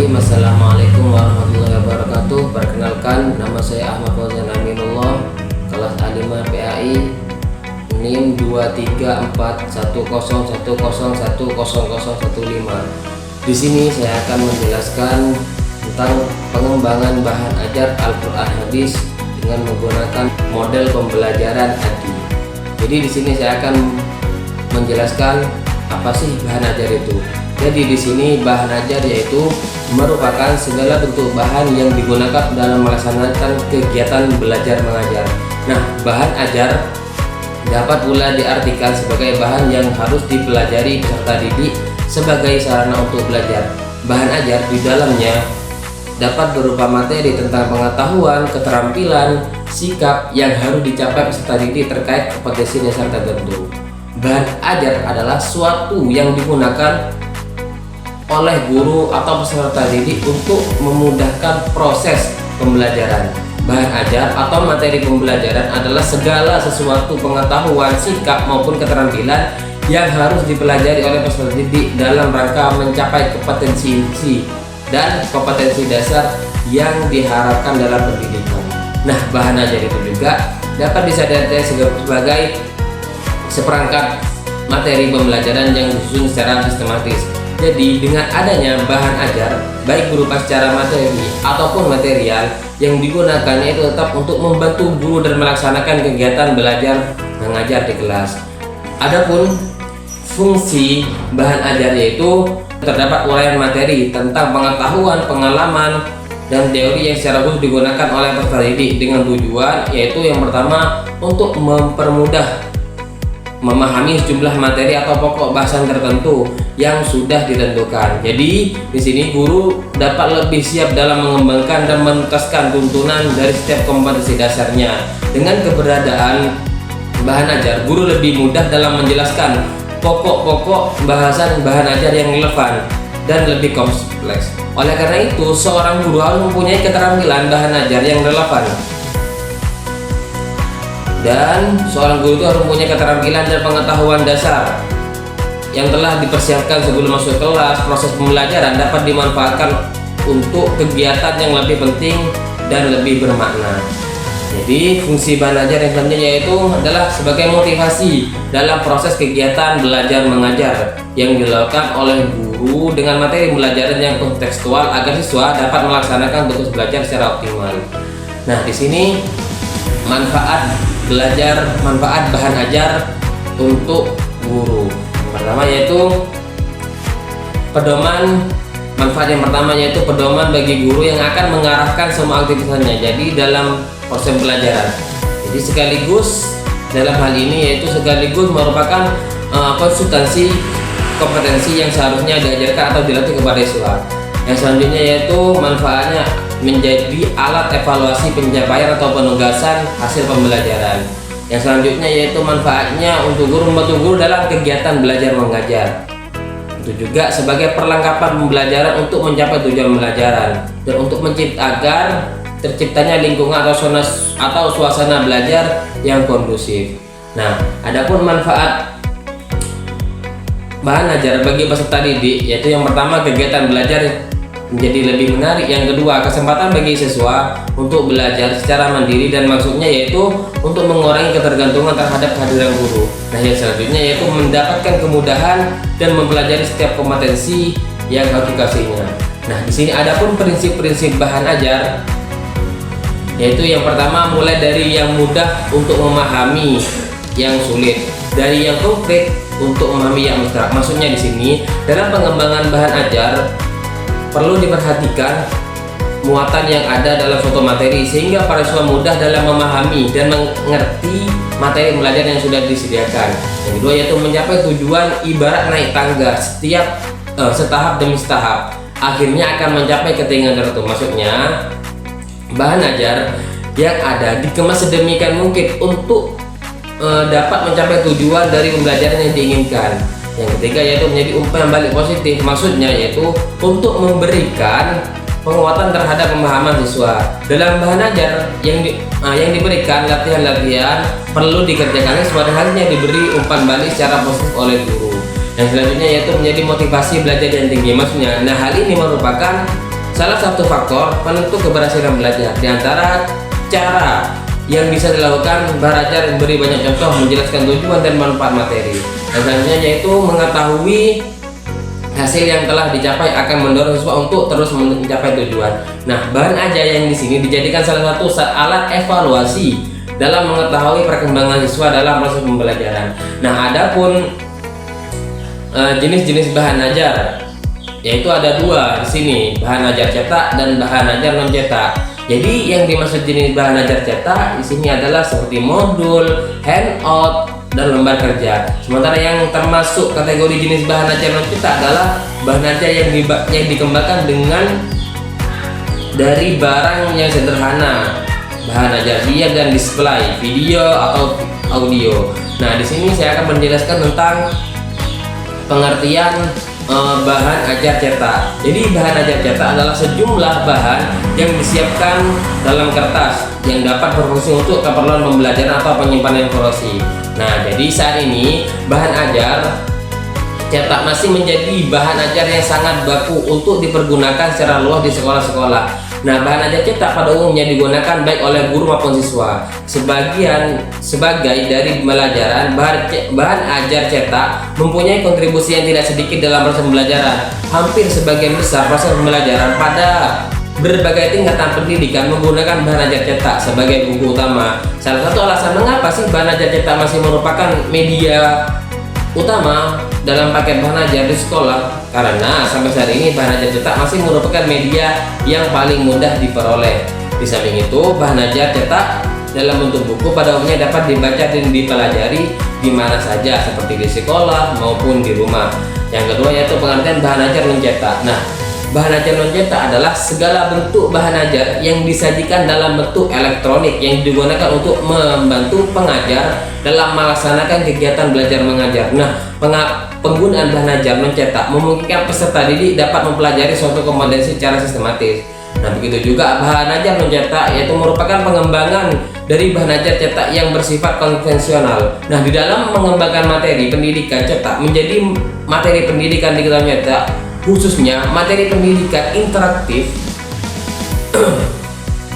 Bismillahirrahmanirrahim. Assalamualaikum warahmatullahi wabarakatuh. Perkenalkan, nama saya Ahmad Fauzan Aminullah, kelas A5 PAI, NIM 2341010101015. Di sini saya akan menjelaskan tentang pengembangan bahan ajar Al-Quran Hadis dengan menggunakan model pembelajaran ADI. Jadi di sini saya akan menjelaskan apa sih bahan ajar itu. Jadi di sini bahan ajar yaitu merupakan segala bentuk bahan yang digunakan dalam melaksanakan kegiatan belajar mengajar. Nah, bahan ajar dapat pula diartikan sebagai bahan yang harus dipelajari peserta didik sebagai sarana untuk belajar. Bahan ajar di dalamnya dapat berupa materi tentang pengetahuan, keterampilan, sikap yang harus dicapai peserta didik terkait kompetensi dasar tertentu. Bahan ajar adalah suatu yang digunakan oleh guru atau peserta didik untuk memudahkan proses pembelajaran. Bahan ajar atau materi pembelajaran adalah segala sesuatu pengetahuan, sikap maupun keterampilan yang harus dipelajari oleh peserta didik dalam rangka mencapai kompetensi dan kompetensi dasar yang diharapkan dalam pendidikan. Nah, bahan ajar itu juga dapat disadari sebagai seperangkat materi pembelajaran yang disusun secara sistematis. Jadi dengan adanya bahan ajar baik berupa secara materi ataupun material yang digunakannya itu tetap untuk membantu guru dan melaksanakan kegiatan belajar mengajar di kelas. Adapun fungsi bahan ajar yaitu terdapat uraian materi tentang pengetahuan, pengalaman, dan teori yang secara khusus digunakan oleh peserta didik dengan tujuan yaitu yang pertama untuk mempermudah memahami sejumlah materi atau pokok bahasan tertentu yang sudah ditentukan. Jadi di sini guru dapat lebih siap dalam mengembangkan dan menuntaskan tuntunan dari setiap kompetensi dasarnya. Dengan keberadaan bahan ajar, guru lebih mudah dalam menjelaskan pokok-pokok bahasan bahan ajar yang relevan dan lebih kompleks. Oleh karena itu, seorang guru harus mempunyai keterampilan bahan ajar yang relevan. Dan seorang guru itu harus mempunyai keterampilan dan pengetahuan dasar yang telah dipersiapkan sebelum masuk kelas. Proses pembelajaran dapat dimanfaatkan untuk kegiatan yang lebih penting dan lebih bermakna. Jadi fungsi bahan ajar yang selanjutnya yaitu adalah sebagai motivasi dalam proses kegiatan belajar mengajar yang dilakukan oleh guru dengan materi pembelajaran yang kontekstual agar siswa dapat melaksanakan tugas belajar secara optimal. Nah, di sini manfaat bahan ajar untuk guru. Yang pertama yaitu pedoman. Manfaat yang pertama yaitu pedoman bagi guru yang akan mengarahkan semua aktivitasnya. Jadi dalam proses pelajaran. Jadi sekaligus dalam hal ini yaitu sekaligus merupakan konsultasi kompetensi yang seharusnya diajarkan atau dilatih kepada siswa. Yang selanjutnya yaitu manfaatnya menjadi alat evaluasi pencapaian atau penugasan hasil pembelajaran. Yang selanjutnya yaitu manfaatnya untuk guru, membantu guru dalam kegiatan belajar mengajar. Itu juga sebagai perlengkapan pembelajaran untuk mencapai tujuan pembelajaran dan untuk agar terciptanya lingkungan atau suasana belajar yang kondusif. Nah, adapun manfaat bahan ajar bagi peserta didik yaitu yang pertama kegiatan belajar menjadi lebih menarik. Yang kedua, kesempatan bagi siswa untuk belajar secara mandiri dan maksudnya yaitu untuk mengurangi ketergantungan terhadap kehadiran guru. Nah, yang selanjutnya yaitu mendapatkan kemudahan dan mempelajari setiap kompetensi yang harus dikasihnya. Nah, di sini ada pun prinsip-prinsip bahan ajar yaitu yang pertama mulai dari yang mudah untuk memahami yang sulit, dari yang konkret untuk memahami yang abstrak. Maksudnya di sini dalam pengembangan bahan ajar perlu diperhatikan muatan yang ada dalam suatu materi sehingga para siswa mudah dalam memahami dan mengerti materi pembelajaran yang sudah disediakan. Yang kedua yaitu mencapai tujuan ibarat naik tangga, setiap setahap demi setahap akhirnya akan mencapai ketinggian tertentu. Maksudnya bahan ajar yang ada dikemas sedemikian mungkin untuk dapat mencapai tujuan dari pembelajaran yang diinginkan. Yang ketiga yaitu menjadi umpan balik positif, maksudnya yaitu untuk memberikan penguatan terhadap pemahaman siswa. Dalam bahan ajar yang diberikan latihan-latihan perlu dikerjakan sesuai halnya diberi umpan balik secara positif oleh guru. Yang selanjutnya yaitu menjadi motivasi belajar yang tinggi, maksudnya. Nah, hal ini merupakan salah satu faktor penentu keberhasilan belajar. Di antara cara yang bisa dilakukan, Bahan Ajar memberi banyak contoh menjelaskan tujuan dan manfaat materi. Dan selanjutnya yaitu mengetahui hasil yang telah dicapai akan mendorong siswa untuk terus mencapai tujuan. Nah, Bahan Ajar yang di sini dijadikan salah satu alat evaluasi dalam mengetahui perkembangan siswa dalam proses pembelajaran. Nah, adapun jenis-jenis bahan ajar yaitu ada dua di sini, bahan ajar cetak dan bahan ajar non cetak. Jadi yang dimaksud jenis bahan ajar cetak di sini adalah seperti modul, handout, dan lembar kerja. Sementara yang termasuk kategori jenis bahan ajar non cetak adalah bahan ajar yang dikembangkan dengan dari barang yang sederhana, bahan ajar diam dan display, video atau audio. Nah, di sini saya akan menjelaskan tentang pengertian bahan ajar cetak. Jadi bahan ajar cetak adalah sejumlah bahan yang disiapkan dalam kertas yang dapat berfungsi untuk keperluan pembelajaran atau penyimpanan informasi. Nah, jadi saat ini bahan ajar cetak masih menjadi bahan ajar yang sangat baku untuk dipergunakan secara luas di sekolah-sekolah. Nah, bahan ajar cetak pada umumnya digunakan baik oleh guru maupun siswa. Sebagai dari pembelajaran, bahan ajar cetak mempunyai kontribusi yang tidak sedikit dalam proses pembelajaran. Hampir sebagian besar proses pembelajaran pada berbagai tingkatan pendidikan menggunakan bahan ajar cetak sebagai buku utama. Salah satu alasan mengapa sih bahan ajar cetak masih merupakan media utama dalam paket bahan ajar di sekolah, karena sampai saat ini bahan ajar cetak masih merupakan media yang paling mudah diperoleh. Di samping itu, bahan ajar cetak dalam bentuk buku pada umumnya dapat dibaca dan dipelajari di mana saja, seperti di sekolah maupun di rumah. Yang kedua yaitu pengertian bahan ajar non cetak. Nah, bahan ajar non cetak adalah segala bentuk bahan ajar yang disajikan dalam bentuk elektronik yang digunakan untuk membantu pengajar dalam melaksanakan kegiatan belajar mengajar. Nah, penggunaan bahan ajar non cetak memungkinkan peserta didik dapat mempelajari suatu kompetensi secara sistematis. Nah, begitu juga bahan ajar non cetak yaitu merupakan pengembangan dari bahan ajar cetak yang bersifat konvensional. Nah, di dalam mengembangkan materi pendidikan cetak menjadi materi pendidikan digital cetak, khususnya materi pendidikan interaktif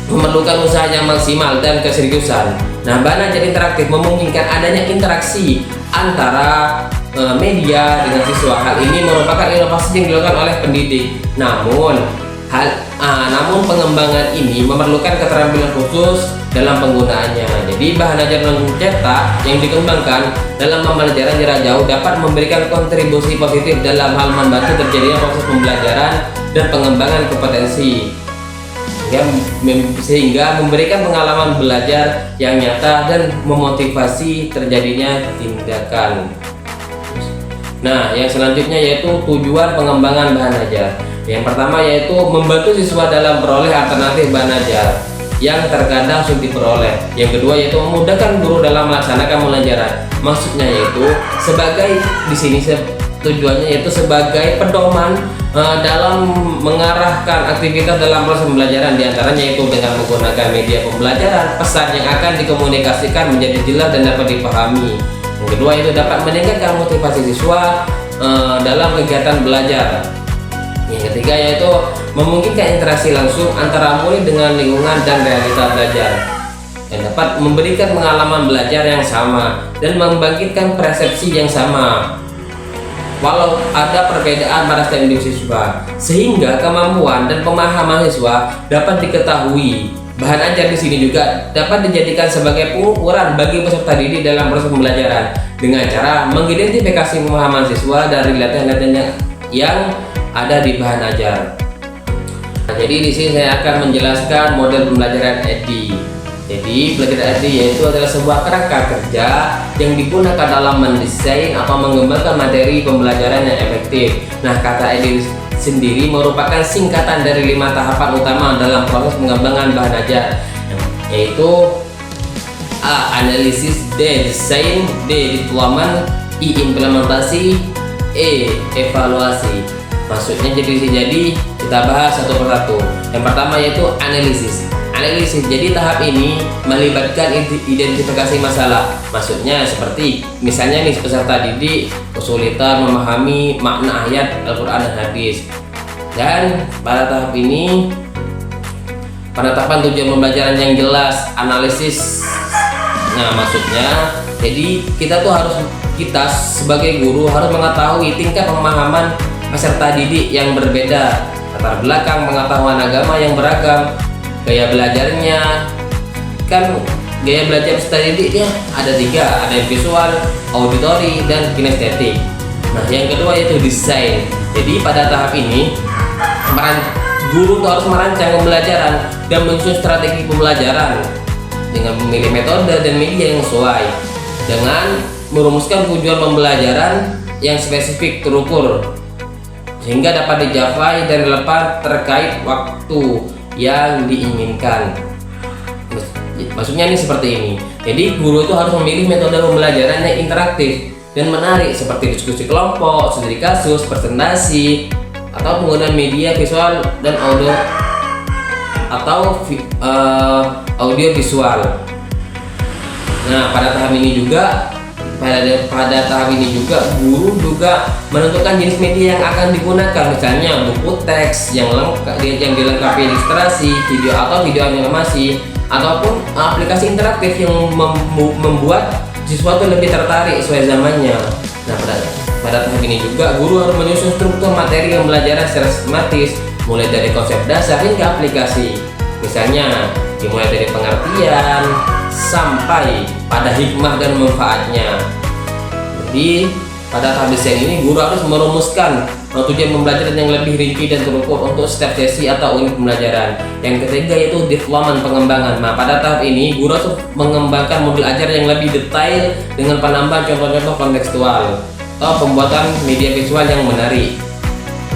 memerlukan usaha yang maksimal dan keseriusan. Nah, bahan ajar interaktif memungkinkan adanya interaksi antara media dengan siswa. Hal ini merupakan inovasi yang dilakukan oleh pendidik. Namun pengembangan ini memerlukan keterampilan khusus dalam penggunaannya. Jadi bahan ajar non cetak yang dikembangkan dalam pembelajaran jarak jauh dapat memberikan kontribusi positif dalam hal membantu terjadinya proses pembelajaran dan pengembangan kompetensi, sehingga memberikan pengalaman belajar yang nyata dan memotivasi terjadinya tindakan. Nah, yang selanjutnya yaitu tujuan pengembangan bahan ajar. Yang pertama yaitu membantu siswa dalam peroleh alternatif bahan ajar yang terkadang sulit diperoleh. Yang kedua yaitu memudahkan guru dalam melaksanakan pembelajaran. Maksudnya yaitu sebagai di sini tujuannya yaitu sebagai pedoman dalam mengarahkan aktivitas dalam proses pembelajaran, diantaranya yaitu dengan menggunakan media pembelajaran, pesan yang akan dikomunikasikan menjadi jelas dan dapat dipahami. Yang kedua itu dapat meningkatkan motivasi siswa dalam kegiatan belajar. Yang ketiga yaitu memungkinkan interaksi langsung antara murid dengan lingkungan dan realita belajar, yang dapat memberikan pengalaman belajar yang sama dan membangkitkan persepsi yang sama walau ada perbedaan pada setiap individu siswa, sehingga kemampuan dan pemahaman siswa dapat diketahui. Bahan ajar di sini juga dapat dijadikan sebagai pengukuran bagi peserta didik dalam proses pembelajaran dengan cara mengidentifikasi pemahaman siswa dari latihan-latihan yang ada di bahan ajar. Nah, jadi di sini saya akan menjelaskan model pembelajaran EDI. Jadi pelajaran EDI yaitu adalah sebuah kerangka kerja yang digunakan dalam mendesain atau mengembangkan materi pembelajaran yang efektif. Nah, kata EDI sendiri merupakan singkatan dari 5 tahapan utama dalam proses pengembangan bahan ajar, yaitu A. Analisis, D. Desain, D. Deployment, I. Implementasi, E. Evaluasi. Maksudnya jadi kita bahas satu persatu. Yang pertama yaitu analisis. Jadi tahap ini melibatkan identifikasi masalah. Maksudnya seperti misalnya nih peserta didik kesulitan memahami makna ayat Al-Quran dan hadis. Dan pada tahap ini penetapan tujuan pembelajaran yang jelas, analisis. Nah, maksudnya jadi kita sebagai guru harus mengetahui tingkat pemahaman peserta didik yang berbeda, latar belakang pengetahuan agama yang beragam, gaya belajarnya. Kan gaya belajar peserta didik dia ada 3, ada yang visual, auditori, dan kinestetik. Nah, yang kedua yaitu desain. Jadi pada tahap ini guru tuh harus merancang pembelajaran dan menyusun strategi pembelajaran dengan memilih metode dan media yang sesuai, dengan merumuskan tujuan pembelajaran yang spesifik terukur sehingga dapat dicapai dan relevan terkait waktu yang diinginkan. Maksudnya ini seperti ini. Jadi guru itu harus memilih metode pembelajaran yang interaktif dan menarik seperti diskusi kelompok, studi kasus, presentasi, atau penggunaan media visual dan audio visual. Nah, pada tahap ini juga guru juga menentukan jenis media yang akan digunakan, misalnya buku teks yang dilengkapi ilustrasi, video atau video animasi, ataupun aplikasi interaktif yang membuat siswa itu lebih tertarik sesuai zamannya. Nah, pada tahap ini juga guru harus menyusun struktur materi pembelajaran secara sistematis, mulai dari konsep dasar hingga aplikasi. Misalnya dimulai dari pengertian sampai pada hikmah dan manfaatnya. Jadi pada tahap desain ini guru harus merumuskan tujuan pembelajaran yang lebih rinci dan terukur untuk setiap sesi atau unit pembelajaran. Yang ketiga yaitu development, pengembangan. Nah, pada tahap ini guru harus mengembangkan modul ajar yang lebih detail dengan penambahan contoh-contoh kontekstual atau pembuatan media visual yang menarik. Di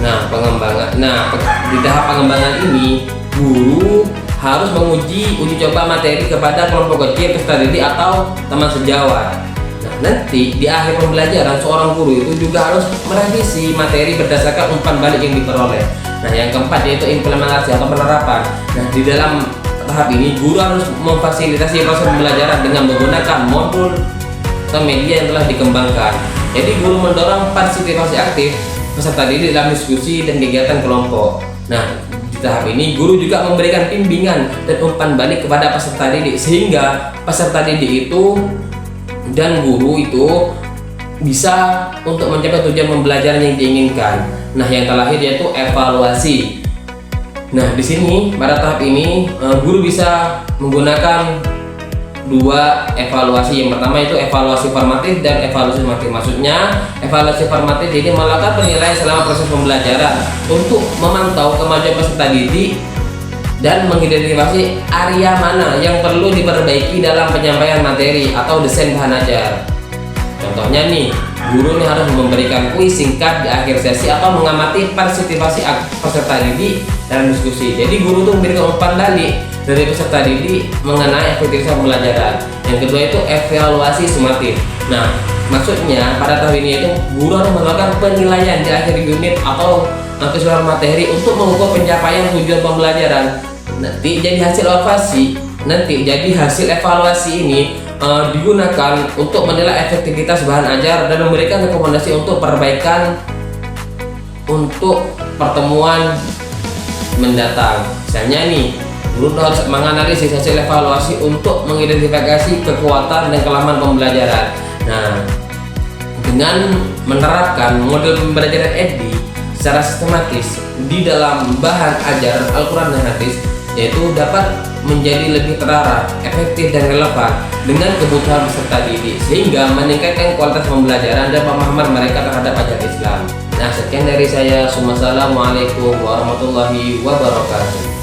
tahap pengembangan ini guru harus uji coba materi kepada kelompok kecil, peserta didik atau teman sejawat. Nah, nanti di akhir pembelajaran seorang guru itu juga harus merevisi materi berdasarkan umpan balik yang diperoleh. Nah, yang keempat yaitu implementasi atau penerapan. Nah, di dalam tahap ini guru harus memfasilitasi proses pembelajaran dengan menggunakan modul atau media yang telah dikembangkan. Jadi guru mendorong partisipasi aktif peserta didik dalam diskusi dan kegiatan kelompok. Nah, di tahap ini guru juga memberikan bimbingan dan umpan balik kepada peserta didik sehingga peserta didik itu dan guru itu bisa untuk mencapai tujuan pembelajaran yang diinginkan. Nah, yang terakhir yaitu evaluasi. Nah, di sini pada tahap ini guru bisa menggunakan 2 evaluasi. Yang pertama itu evaluasi formatif dan evaluasi sumatif. Maksudnya evaluasi formatif jadi melakukan penilaian selama proses pembelajaran untuk memantau kemajuan peserta didik dan mengidentifikasi area mana yang perlu diperbaiki dalam penyampaian materi atau desain bahan ajar. Contohnya nih, guru nih harus memberikan kuis singkat di akhir sesi atau mengamati partisipasi peserta didik dalam diskusi. Jadi guru tuh memberikan umpan balik dari peserta didik mengenai efektivitas pembelajaran. Yang kedua itu evaluasi sumatif. Nah, maksudnya pada tahap ini itu guru harus melakukan penilaian di akhir unit atau keseluruhan materi untuk mengukur pencapaian tujuan pembelajaran. Nanti jadi hasil evaluasi ini digunakan untuk menilai efektivitas bahan ajar dan memberikan rekomendasi untuk perbaikan untuk pertemuan mendatang. Misalnya nih, guru harus menganalisis hasil evaluasi untuk mengidentifikasi kekuatan dan kelemahan pembelajaran. Nah, dengan menerapkan model pembelajaran EDI secara sistematis di dalam bahan ajar Al-Quran dan Hadis, yaitu dapat menjadi lebih terarah, efektif dan relevan dengan kebutuhan peserta didik sehingga meningkatkan kualitas pembelajaran dan pemahaman mereka terhadap ajaran Islam. Nah, sekian dari saya. Wassalamualaikum warahmatullahi wabarakatuh.